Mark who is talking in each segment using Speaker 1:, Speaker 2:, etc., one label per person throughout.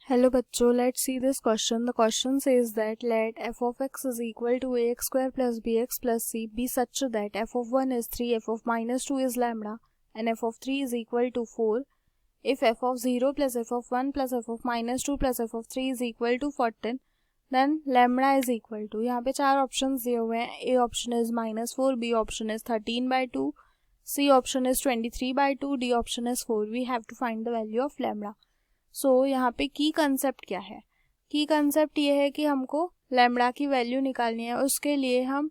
Speaker 1: Hello बच्चों, let's see this question. The question says that let f of x is equal to ax square plus bx plus c be such that f of 1 is 3, f of minus 2 is lambda and f of 3 is equal to 4. If f of 0 plus f of 1 plus f of minus 2 plus f of 3 is equal to 14, then lambda is equal to, यहाँ पे चार options दिए हुए हैं. A option is -4, B option is 13/2, C option is 23/2, D option is 4. We have to find the value of lambda. So यहाँ पे की concept क्या है? की कंसेप्ट ये है कि हमको लैम्बडा की वैल्यू निकालनी है. उसके लिए हम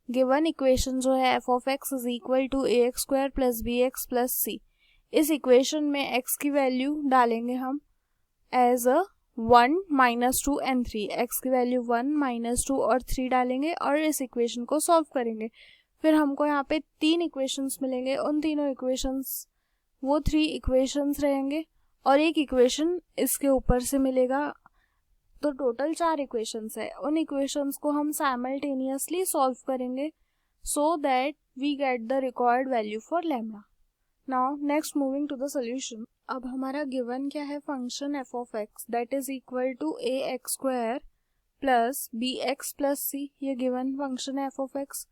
Speaker 1: गिवन इक्वेशन जो है f of x is equal to ax square plus bx plus c, इस इक्वेशन में x की वैल्यू डालेंगे हम एज अ 1, -2 एंड 3. x की वैल्यू 1, -2 और 3 डालेंगे और इस इक्वेशन को सॉल्व करेंगे. फिर हमको यहाँ पे 3 इक्वेशंस मिलेंगे. उन तीनों इक्वेशंस वो 3 इक्वेशंस रहेंगे और एक इक्वेशन इसके ऊपर से मिलेगा. तो टोटल 4 इक्वेशंस है. उन इक्वेशंस को हम साइमल्टेनियसली सॉल्व करेंगे so that we get the required value for lambda. Now next moving to the solution. अब हमारा गिवन क्या है? Function f of x that is equal to ax square plus bx plus c. ये given function है f of x.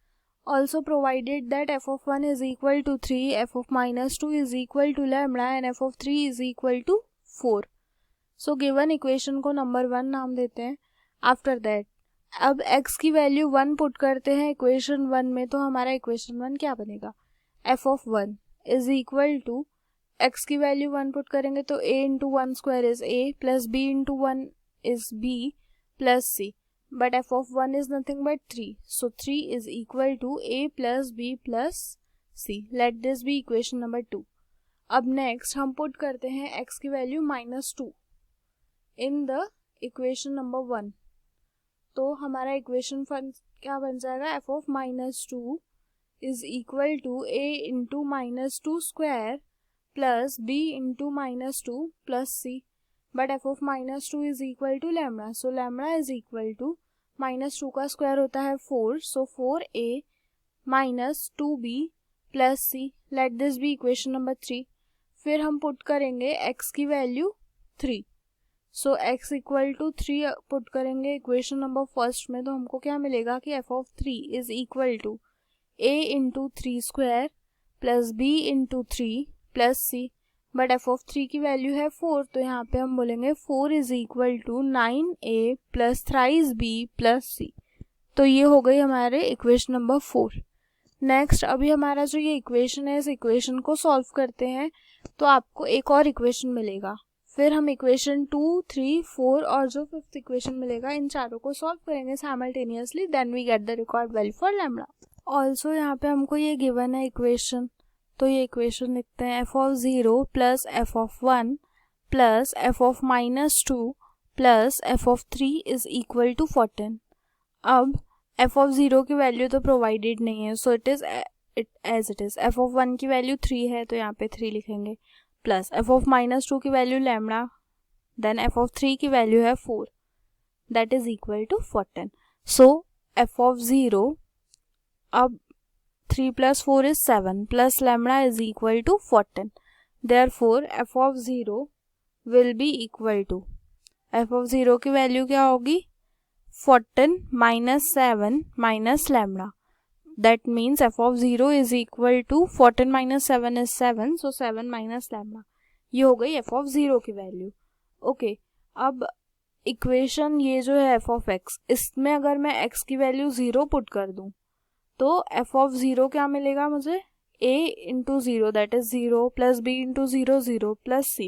Speaker 1: Also provided that f of 1 is equal to 3, f of minus 2 is equal to lambda and f of 3 is equal to 4. So given equation को number 1 नाम देते हैं. After that अब x की value 1 put करते हैं equation 1 में, तो हमारा इक्वेशन 1 क्या बनेगा? f of 1 is equal to x की वैल्यू 1 पुट करेंगे तो a into 1 square is a plus b into 1 is b plus c. But f of 1 is nothing but 3. So 3 is equal to a plus b plus c. Let this be equation number 2. अब next हम put करते हैं x की value -2 in the equation number 1. तो हमारा equation क्या बन जाएगा? f of -2 is equal to a into -2 square plus b into -2 plus c. But f of -2 is equal to lambda. So lambda is equal to -2 का square होता है 4. So 4a minus 2b plus c. Let this be equation number 3. फिर हम put करेंगे x की value 3. So x equal to 3 put करेंगे equation number first में, तो हमको क्या मिलेगा कि f of 3 is equal to a into 3 square plus b into 3 plus c. But f of 3 की वैल्यू है 4, तो यहाँ पे हम बोलेंगे 4 is equal to 9a plus thrice b plus c. तो ये हो गई हमारे इक्वेशन नंबर 4. नेक्स्ट अभी हमारा जो ये इक्वेशन है, इस इक्वेशन को सॉल्व करते हैं तो आपको एक और इक्वेशन मिलेगा. फिर हम इक्वेशन 2, 3, 4 और जो 5th इक्वेशन मिलेगा, इन चारों को सॉल्व करेंगे simultaneously. Then we get the required value for lambda. Also यहाँ पे हमको ये गिवन है इक्वेशन, तो ये इक्वेशन लिखते हैं f of 0 plus f of 1 plus f of -2 plus f of 3 is equal to 14. अब f ऑफ 0 की वैल्यू तो प्रोवाइडेड नहीं है, so it is as it is. f of 1 की वैल्यू 3 है तो यहाँ पे 3 लिखेंगे प्लस f ऑफ -2 की value lambda, then f of 3 की वैल्यू है 4, that is equal to 14. So f of 0 अब 3 plus 4 is 7 plus lambda is equal to 14. Therefore f of 0 will be equal to, f of 0 की value क्या होगी? 14 minus 7 minus lambda. That means f of 0 is equal to 14 minus 7 is 7, so 7 minus lambda. ये हो गई f of 0 की value. Okay, अब equation ये जो है f of x, इसमें अगर मैं x की वैल्यू 0 पुट कर दूं तो f ऑफ 0 क्या मिलेगा मुझे? a into 0 that is 0 plus b into 0 0 plus c.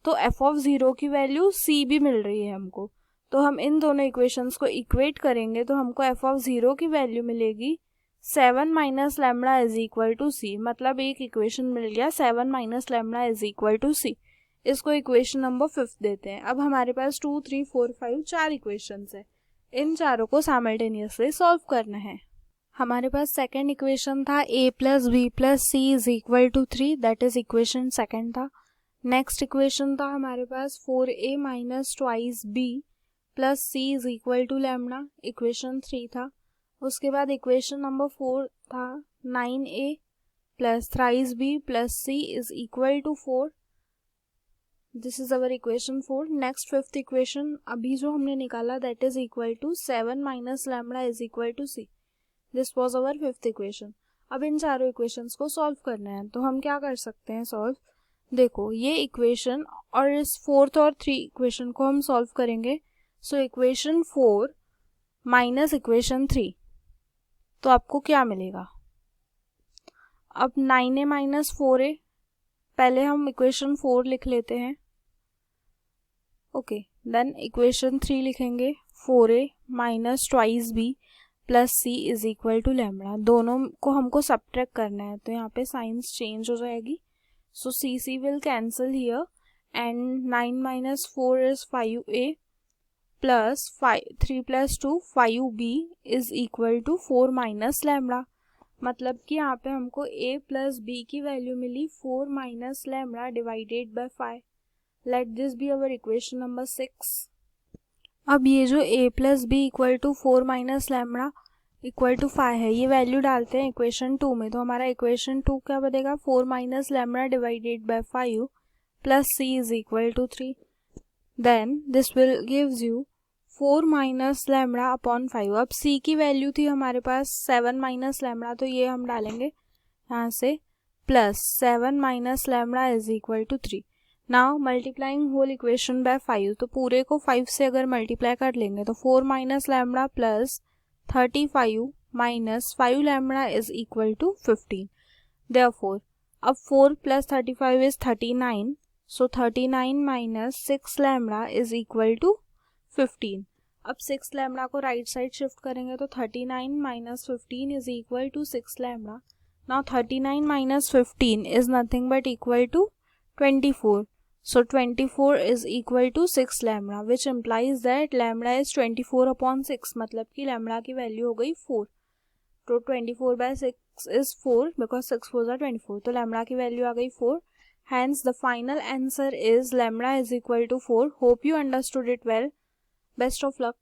Speaker 1: तो f ऑफ 0 की वैल्यू c भी मिल रही है हमको. तो हम इन दोनों इक्वेशंस को इक्वेट करेंगे तो हमको f ऑफ 0 की वैल्यू मिलेगी 7 minus lambda is equal to c. मतलब एक इक्वेशन मिल गया 7 minus lambda is equal to c. इसको इक्वेशन नंबर 5 देते हैं. अब हमारे पास 2, 3, 4, 5 4 इक्वेशंस है. इन चारों को साइमल्टेनियसली सॉल्व करना है. हमारे पास सेकेंड इक्वेशन था a plus B plus C is equal to 3, that is equation second था. नेक्स्ट इक्वेशन था हमारे पास 4a minus twice b plus C is equal to lambda, equation 3 था. उसके बाद इक्वेशन नंबर 4 था 9a plus thrice b plus c is equal to 4, this is our equation 4. Next fifth equation अभी जो हमने निकाला that is equal to 7 minus lambda is equal to C. This was our fifth equation. अब इन चारों equations को solve करना है, तो हम क्या कर सकते हैं सॉल्व. देखो ये इक्वेशन और इस फोर्थ और थ्री इक्वेशन को हम सॉल्व करेंगे. सो इक्वेशन 4 माइनस इक्वेशन 3, तो आपको क्या मिलेगा. अब 9a माइनस 4a, पहले हम इक्वेशन 4 लिख लेते हैं. ओके, देन इक्वेशन 3 लिखेंगे 4a minus twice b plus c is equal to lambda. दोनों को हमको सब्ट्रैक्ट करना है, तो यहाँ पे साइंस चेंज हो जाएगी. So c will cancel here and 9 minus 4 is 5a plus 3 plus 2 5b is equal to 4 minus lambda. मतलब कि यहाँ पे हमको a प्लस b की वैल्यू मिली 4 minus lambda divided by 5. Let this be our equation number 6. अब ये जो a plus B equal to 4 minus lambda equal to 5 है, ये वैल्यू डालते हैं इक्वेशन 2 में, तो हमारा इक्वेशन 2 क्या बनेगा 4 minus lambda divided by 5 plus c is equal to 3. Then this will gives you 4 minus lambda upon 5. अब c की वैल्यू थी हमारे पास 7 माइनस लैम्बडा, तो ये हम डालेंगे यहाँ से plus 7 minus lambda is equal to 3. Now multiplying whole equation by 5, तो पूरे को 5 से अगर मल्टीप्लाई कर लेंगे तो 4 minus lambda plus 35 minus 5 lambda is equal to 15. Therefore अब 4 plus 35 is 39, so 39 minus 6 lambda is equal to 15. अब 6 लैम्बडा को राइट साइड शिफ्ट करेंगे तो 39 minus 15 is equal to 6 lambda. Now 39 minus 15 is nothing but equal to 24. So 24 is equal to 6 lambda, which implies that lambda is 24 upon 6. मतलब कि lambda की value हो गई 4. तो 24 by 6 is 4 because 6 4s are 24. तो lambda की value आ गई 4. Hence the final answer is lambda is equal to 4. Hope you understood it well. Best of luck.